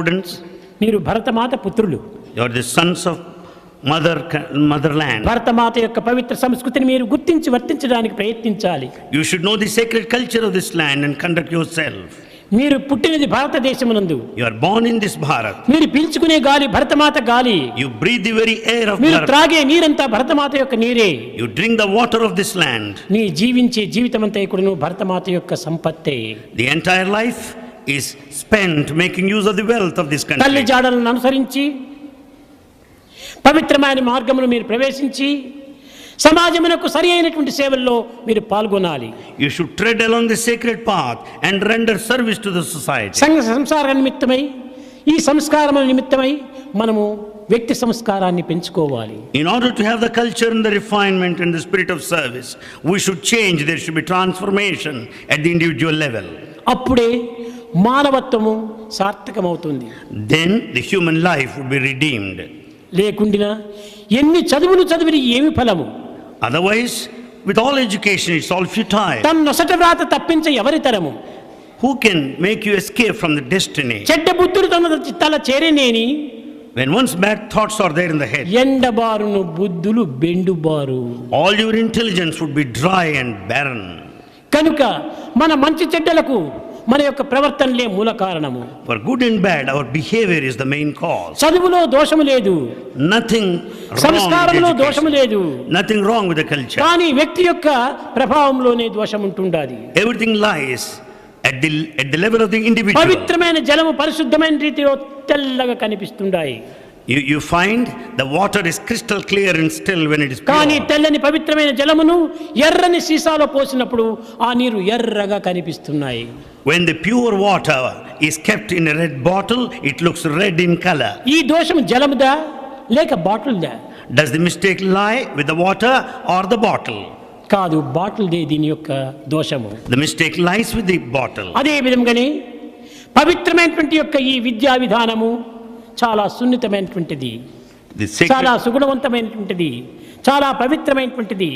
Students, మీరు భరతమాత పుత్రులు. you are the sons of motherland. Bharatmata యొక్క పవిత్ర సంస్కృతిని మీరు గుర్తించి వర్తించడానికి ప్రయత్నించాలి. You should know the sacred culture of this land and conduct yourself. మీరు పుట్టినది భారతదేశమునందు. You are born in this Bharat. మీరు పీల్చుకునే గాలి భరతమాత గాలి. You breathe the very air of మీరు Bharat. త్రాగే నీరంతా భరతమాత యొక్క నీరే. You drink the water of this land. నీ జీవించే జీవితమంతా కూడాను భరతమాత యొక్క సంపత్తే. The entire life is spent making use of the wealth of this country. తల్లి జాడలను అనుసరించి పవిత్రమైన మార్గమును మీరు ప్రవేశించి సమాజమునకు సరి అయినటువంటి సేవల్లో మీరు పాల్గొనాలి. You should tread along the sacred path and render service to the society. సంఘ సంసార నిమిత్తమై ఈ సంస్కారముల నిమిత్తమై మనము వ్యక్తి సంస్కారాన్ని పెంచుకోవాలి. In order to have the culture and the refinement and the spirit of service, we should change. There should be transformation at the individual level. అప్పుడే మానవత్వము సార్థకమవుతుంది. Then the human life would be redeemed. లేకుండినా ఎన్ని చదువులు చదివిని ఏమి ఫలము? Otherwise, with all education, it's all futile. తన్నొసట వ్రాత తప్పించ ఎవరి తరము? Who can make you escape from the destiny? చెడ్డ బుద్ధులు తల చేరేనేని When one's bad thoughts are there in the head, ఎండబారును బుద్ధులు బెండుబారు. all your intelligence would be dry and barren. కనుక మన మంచి చెడ్డలకు మన యొక్క ప్రవర్తనలే మూల కారణము. For good and bad, our behavior is the main cause. చదువులో దోషము లేదు, Nothing wrong సంస్కారంలో with దోషము education. లేదు, Nothing wrong with the culture. కానీ వ్యక్తి యొక్క ప్రభావంలోనే దోషం ఉంటుండాది. Everything lies at the level of the individual. పవిత్రమైన జలము పరిశుద్ధమైన రీతిలో తెల్లగా కనిపిస్తుండాయి. You find the water is crystal clear and still when it is కానీ pure. తెల్లని పవిత్రమైన జలమును ఎర్రని సీసాలో పోసినప్పుడు ఆ నీరు ఎర్రగా కనిపిస్తున్నాయి. When the pure water is kept in a red bottle, it looks red in color. ఈ దోషం జలముదా లేక బాటిల్దా? Does the mistake lie with the water or the bottle? కాదు, బాటిల్దే దీని యొక్క దోషము. The mistake lies with the bottle. అదే విధంగానే పవిత్రమైనటువంటి యొక్క ఈ విద్యా విధానము చాలా సున్నితమైనటువంటిది, The sacred, చాలా సుగుణవంతమైనటువంటిది, చాలా పవిత్రమైనటువంటిది,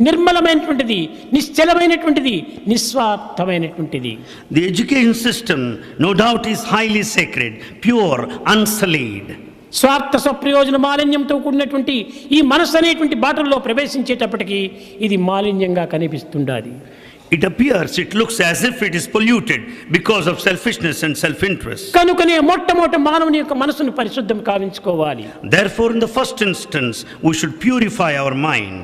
నిర్మలమైనటువంటిది, నిశ్చలమైనటువంటిది, నిస్వార్థమైనటువంటిది. the education system, no doubt, is highly sacred, pure, unsullied. స్వార్థ స్వప్రయోజన మాలిన్యంతో కూడినటువంటి ఈ మనస్సు అనేటువంటి బాటల్లో ప్రవేశించేటప్పటికీ ఇది మాలిన్యంగా కనిపిస్తుండాది. It appears, it looks as if it is polluted because of selfishness and self-interest. కనుకనే మొట్టమొదట మానవుని యొక్క మనసును పరిశుద్ధం కావించుకోవాలి. Therefore, in the first instance, we should purify our mind.